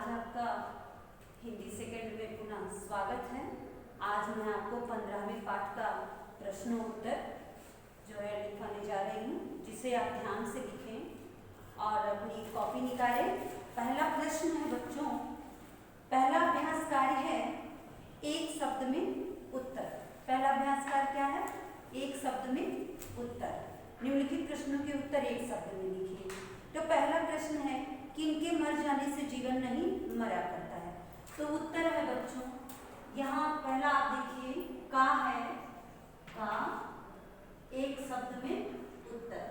आज आपका हिंदी सेकंड में पुनः स्वागत है। आज मैं आपको 15वें पाठ का प्रश्नोत्तर जो है लिखवाने जा रही हूँ, जिसे आप ध्यान से लिखें और अपनी कॉपी निकालें। पहला प्रश्न है बच्चों, पहला अभ्यास कार्य है एक शब्द में उत्तर। पहला अभ्यास कार्य क्या है? एक शब्द में उत्तर। निम्नलिखित प्रश्नों के उत्तर एक शब्द में लिखिए। तो पहला प्रश्न है, किनके मर जाने से जीवन नहीं मरा करता है। तो उत्तर है बच्चों, यहाँ पहला आप देखिए, का है, का एक शब्द में उत्तर।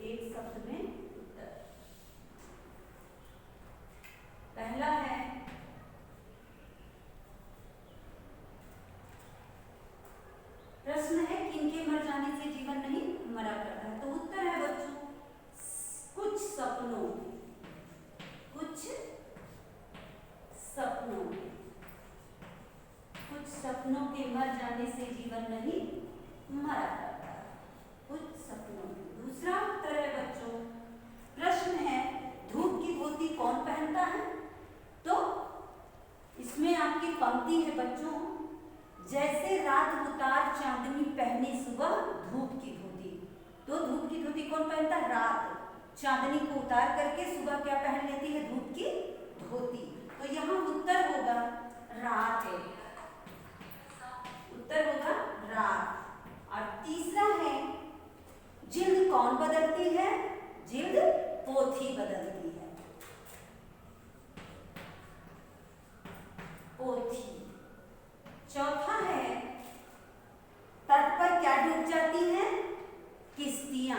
एक शब्द में उत्तर पहला है। प्रश्न है किनके मर जाने से जीवन नहीं मरा करता है। तो उत्तर है बच्चों, कुछ सपनों, कुछ सपनों, कुछ सपनों के मर जाने से जीवन नहीं मरा करता है, कुछ सपनों। दूसरा उत्तर है बच्चों, प्रश्न है धूप की धोती कौन पहनता है। तो इसमें आपकी पंक्ति है बच्चों, जैसे रात उतार चांदनी पहने सुबह धूप की धोती। तो धूप की धोती कौन पहनता है? रात चांदनी को उतार करके सुबह क्या पहन लेती है? धूप की धोती। तो यहाँ उत्तर होगा रात है, उत्तर होगा रात। और तीसरा है, जिल्द कौन बदलती है? जिल्द पोथी बदलती है, पोथी। चौथा है, तट पर क्या डूब जाती है? किश्तियां,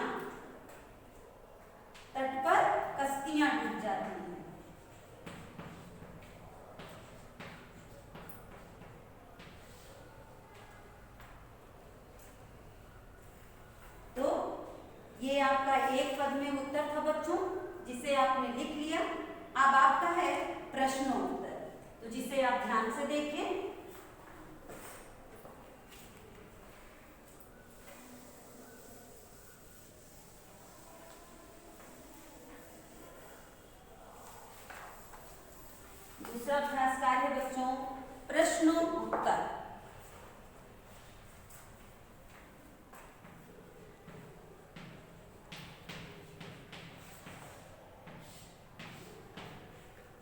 तट पर कश्तियां डूब जाती हैं। तो ये आपका एक पद में उत्तर था बच्चों, जिसे आपने लिख लिया। अब आपका है प्रश्नोत्तर, तो जिसे आप ध्यान से देखें। दूसरा अभ्यास कार्य है बच्चों, प्रश्नोत्तर।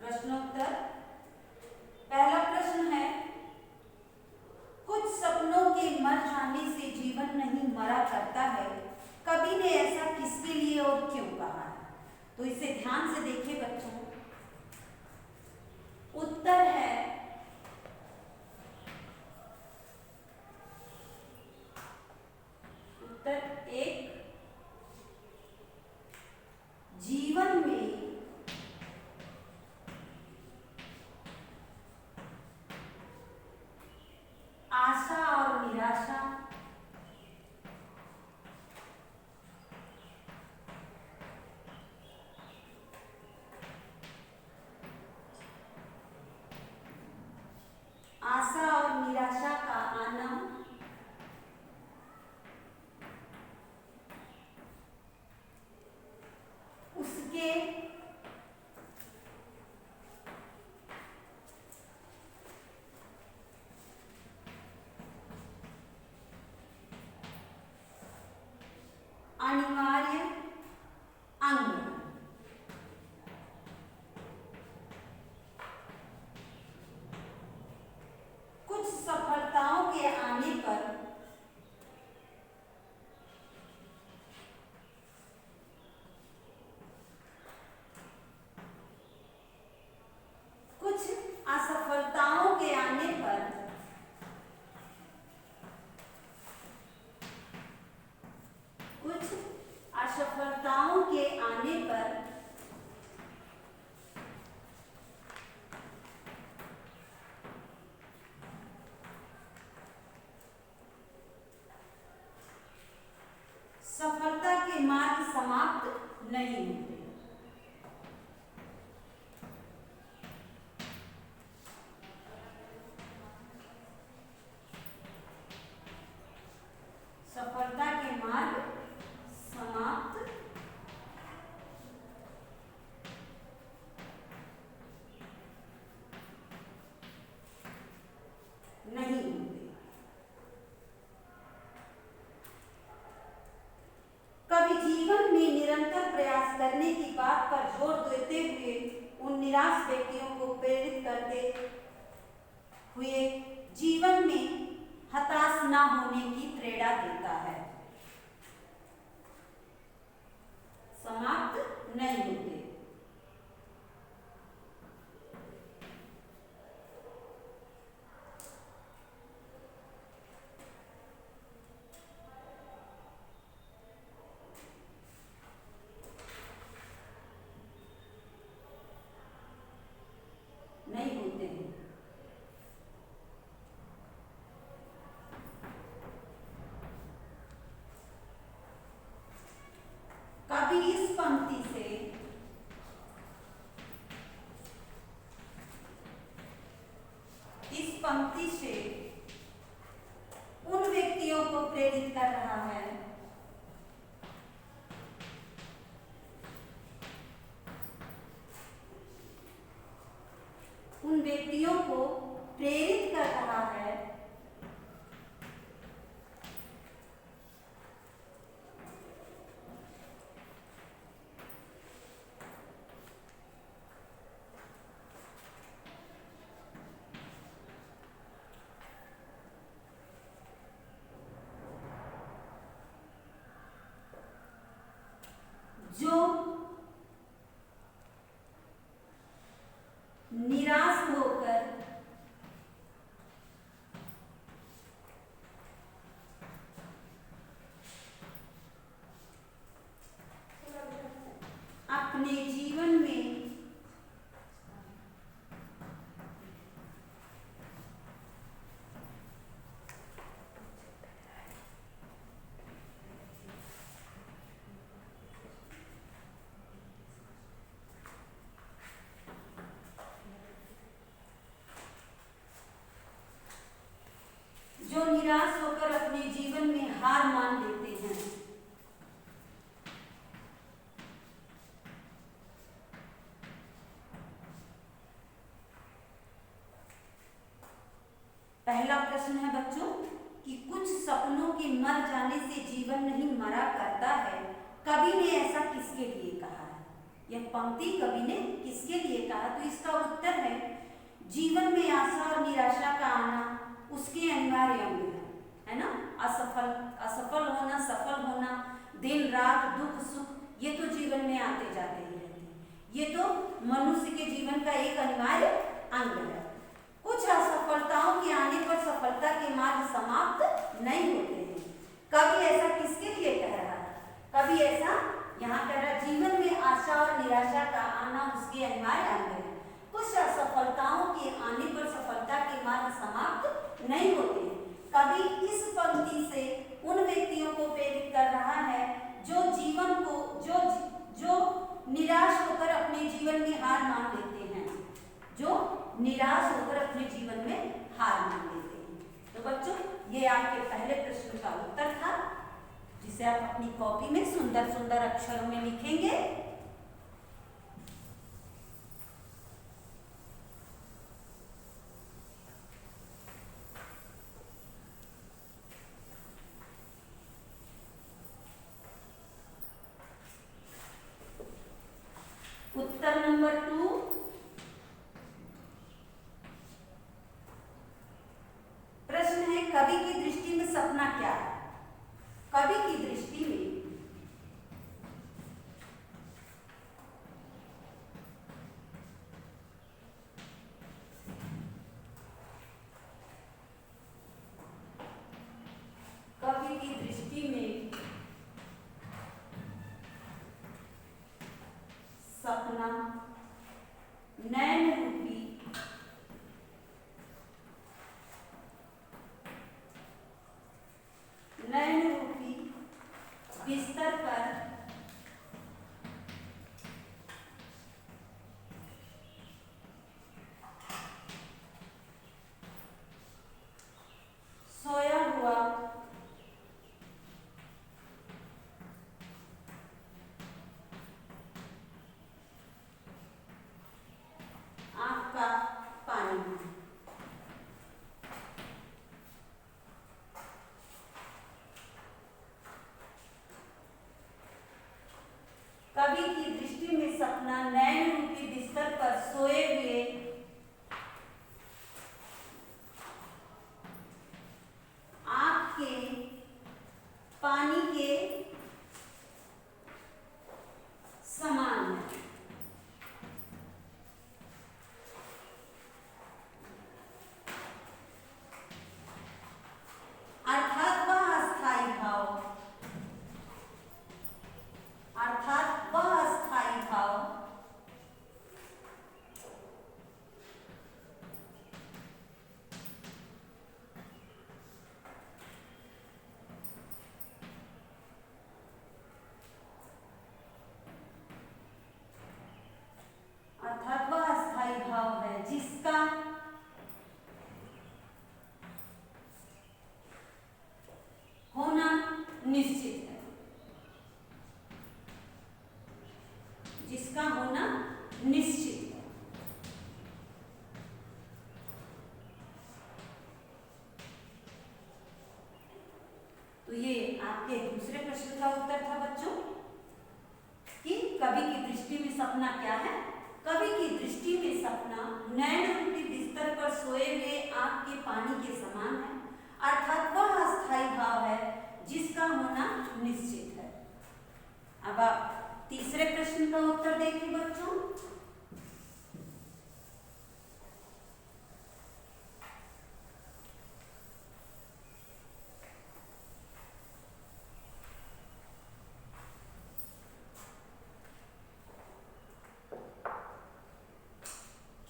प्रश्नोत्तर पहला प्रश्न है, कुछ सपनों के मर जाने से जीवन नहीं मरा करता है, कवि ने ऐसा किसके लिए और क्यों कहा है। तो इसे ध्यान से देखिए बच्चों। उत्तर है, उत्तर एक, जीवन में आशा और निराशा, आशा और निराशा का आना उसके अनिवार्य अंग। कुछ सफलताओं के आने पर कुछ असफलताओं के आने पर कुछ असफलताओं के आने पर सफलता के मार्ग समाप्त नहीं होते। सफलता के मार्ग प्रयास करने की बात पर जोर देते हुए उन निराश व्यक्तियों को प्रेरित करते हुए जीवन में हताश न होने की प्रेरणा देता है। समाप्त नहीं होते। नहीं होते हैं। कभी इस पंक्ति से उन व्यक्तियों को प्रेरित कर रहा है उन व्यक्तियों को प्रेरित कर रहा है जो निराश होकर अपने जीवन में हार मान लेते हैं। पहला प्रश्न है बच्चों कि कुछ सपनों के मर जाने से जीवन नहीं मरा करता है, कवि ने ऐसा किसके लिए कहा है? यह पंक्ति कवि ने किसके लिए कहा? तो इसका उत्तर है जीवन में आशा और निराशा का आना उसके अनिवार्य अंग है ना। असफल होना, सफल होना, दिन रात दुख सुख ये तो जीवन में आते जाते ही रहते हैं। ये तो मनुष्य के जीवन का एक अनिवार्य अंग है। कुछ असफलताओं के आने पर सफलता के मार्ग समाप्त नहीं होते हैं। कवि ऐसा किसके लिए कह रहा है? कवि ऐसा यहाँ कह रहा है जीवन में आशा और निराशा का आना उसके अनिवार्य अंग है। कुछ असफलताओं के आने पर सफलता के मार्ग समाप्त नहीं होते हैं। कवि इस पंक्ति से उन व्यक्तियों को प्रेरित कर रहा है जो जीवन को जो निराश होकर अपने जीवन में हार मान लेते हैं, जो निराश होकर अपने जीवन में हार मान लेते हैं। तो बच्चों ये आपके पहले प्रश्न का उत्तर था, जिसे आप अपनी कॉपी में सुंदर सुंदर अक्षरों में लिखेंगे। उत्तर नंबर 2, प्रश्न है कवि की दृष्टि में सपना क्या है? कवि की दृष्टि में सपना नैन रूपी बिस्तर पर सोया हुआ बिस्तर पर सोए हुए आँख के पानी के समान है। अर्थात वह अस्थायी भाव, अर्थात वह अस्थायी भाव है जिसका होना निश्चित है, जिसका होना निश्चित है। तो ये आपके दूसरे प्रश्न का उत्तर था बच्चों कि कवि की दृष्टि में सपना क्या है। कवि की दृष्टि में सपना नयन रूपी बिस्तर पर सोए हुए आँख के पानी के समान है, अर्थात वह अस्थायी भाव है जिसका होना निश्चित है। अब आप तीसरे प्रश्न का उत्तर देखिए बच्चों।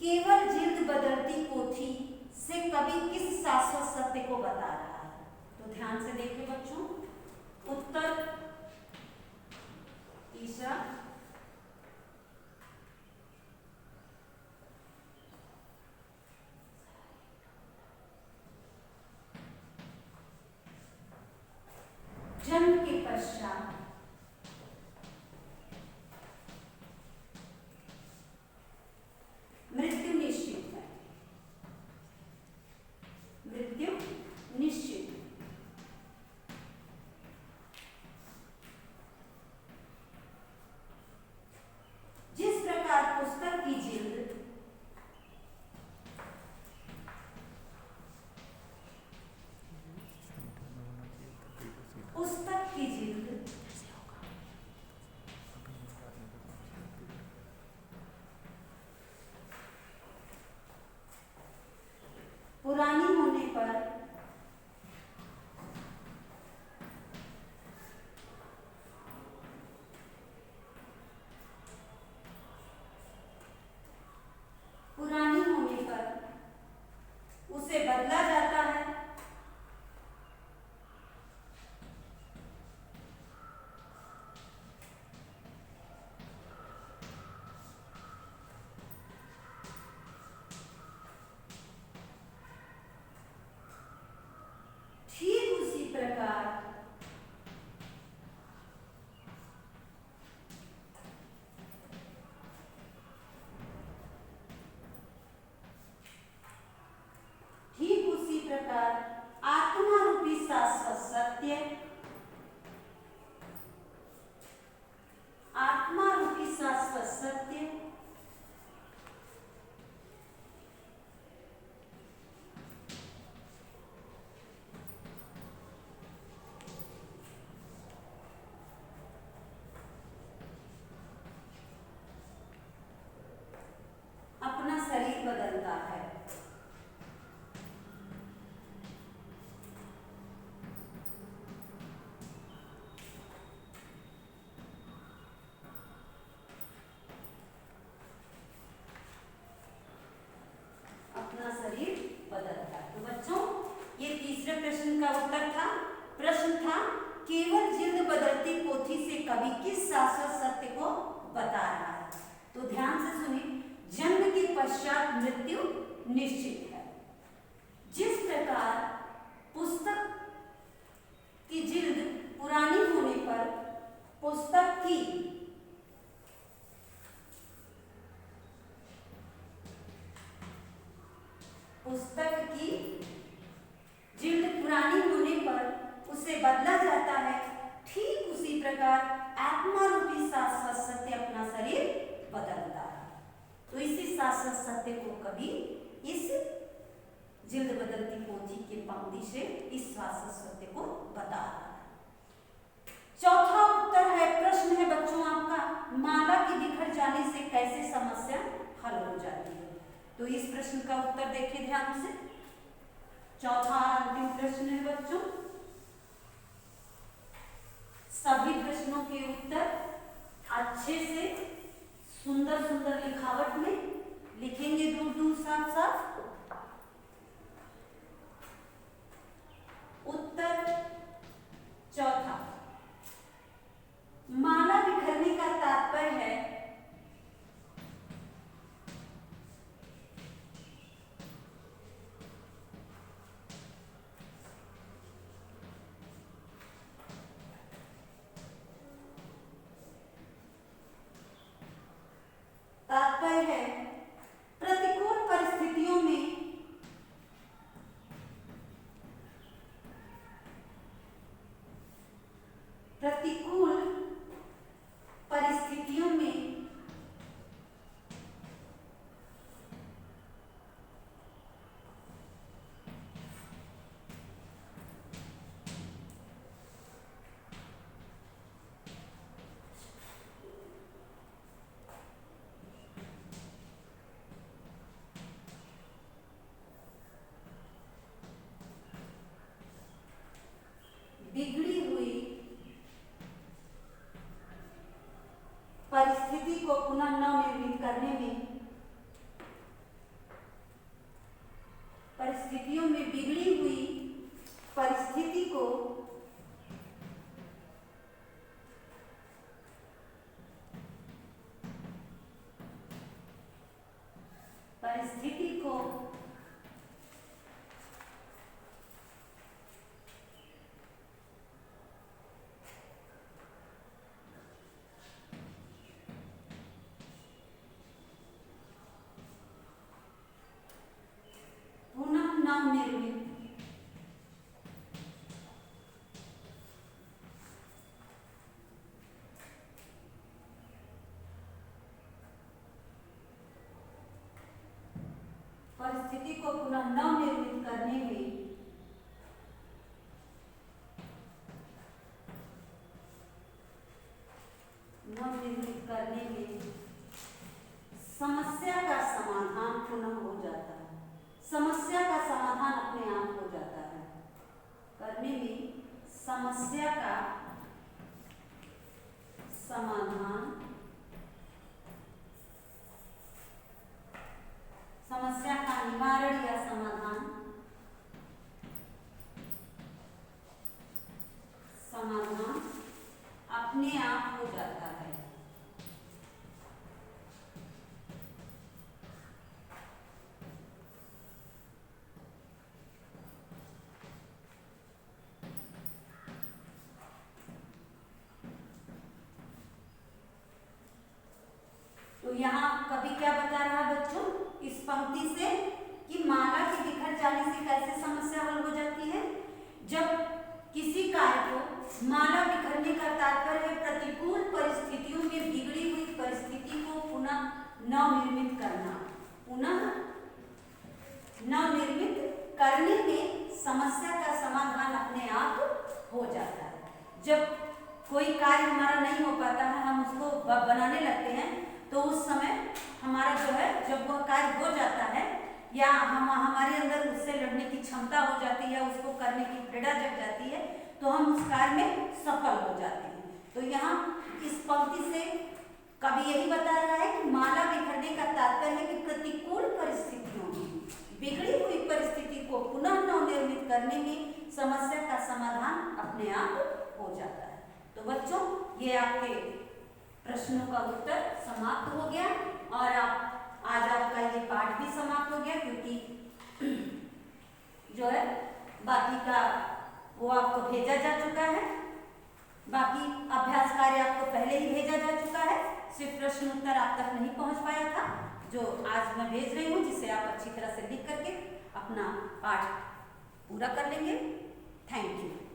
केवल जिल्द बदलती पोथी से कवि किस शाश्वत सत्य को बता रहा है। तो ध्यान से देखिए बच्चों, उत्तर तीसरा, जन्म के पश्चात मृत्यु निश्चित है, मृत्यु निश्चित है। जिस प्रकार पुस्तक की जिल्द पुरानी होने पर उसे बदला जाता है, ठीक उसी प्रकार आत्मा रूपी शाश्वत सत्य, आत्मा रूपी शाश्वत सत्य अपना शरीर बदलता है। अपना शरीर बदलता है। तो बच्चों ये तीसरे प्रश्न का उत्तर था। प्रश्न था केवल जिल्द बदलती पोथी से कवि किस शाश्वत सत्य को बता रहा है। तो ध्यान से सुनिए, जन्म के पश्चात मृत्यु निश्चित है। जिस प्रकार पुस्तक की जिल्द पुरानी होने पर पुस्तक की जिल्द पुरानी होने पर उसे बदला जाता है, ठीक उसी प्रकार आत्मा रूपी शाश्वत सत्य अपना शरीर बदलता है। तो इसी शाश्वत सत्य को कवि इस जिल्द बदलती पोथी के पंक्ति से इस शाश्वत सत्य को बता रहा है। चौथा उत्तर है, प्रश्न है बच्चों आपका, माला के बिखर जाने से कैसे समस्या हल हो जाती है। तो इस प्रश्न का उत्तर देखिए ध्यान से। चौथा अंतिम प्रश्न है बच्चों, सभी प्रश्नों के उत्तर अच्छे से सुंदर सुंदर लिखावट में लिखेंगे, दूर दूर साफ साफ। उत्तर चौथा, माला बिखरने का तात्पर्य है प्रतिकूल परिस्थितियों में बिगड़ी हुई परिस्थिति को पुनः नवनिर्मित करने में, परिस्थितियों में बिगड़ी हुई परिस्थिति को नवनिर्मित परिस्थिति को पुनः नवनिर्मित करने में समस्या का समाधान पुनः हो जाता है। समस्या का समाधान अपने आप हो जाता है। करने में समस्या का समाधान, समस्या का निवारण या समाधान अपने आप हो जाता है। तो यहाँ कवि क्या बता रहा है बच्चों इस पंक्ति से कि माला के बिखर जाने से कैसे समस्या हल हो जाती है। जब किसी कार्य को माला बिखरने का तात्पर्य है प्रतिकूल परिस्थितियों में बिगड़ी हुई परिस्थिति को पुनः नवनिर्मित करना। पुनः नवनिर्मित करने में समस्या का समाधान अपने आप हो जाता है। जब कोई कार्य हमारा नहीं हो पाता है, हम उसको बनाने लगते हैं, तो उस समय हमारा जो है जब वह कार्य हो जाता है या हमारे अंदर उससे लड़ने की क्षमता हो जाती है, उसको करने की प्रेरणा जग जाती है, तो हम उस कार्य में सफल हो जाते हैं। तो यहाँ इस पंक्ति से कवि यही बता रहा है कि माला बिखरने का तात्पर्य है कि प्रतिकूल परिस्थितियों में बिगड़ी हुई परिस्थिति को पुनः नवनिर्मित करने में समस्या का समाधान अपने आप हो जाता है। तो बच्चों ये आपके प्रश्नों का उत्तर समाप्त हो गया और आज आपका ये पाठ भी समाप्त हो गया, क्योंकि जो है बाकी का वो आपको भेजा जा चुका है। बाकी अभ्यास कार्य आपको पहले ही भेजा जा चुका है, सिर्फ प्रश्न उत्तर आप तक नहीं पहुंच पाया था, जो आज मैं भेज रही हूँ, जिसे आप अच्छी तरह से लिख करके अपना पाठ पूरा कर लेंगे। Thank you.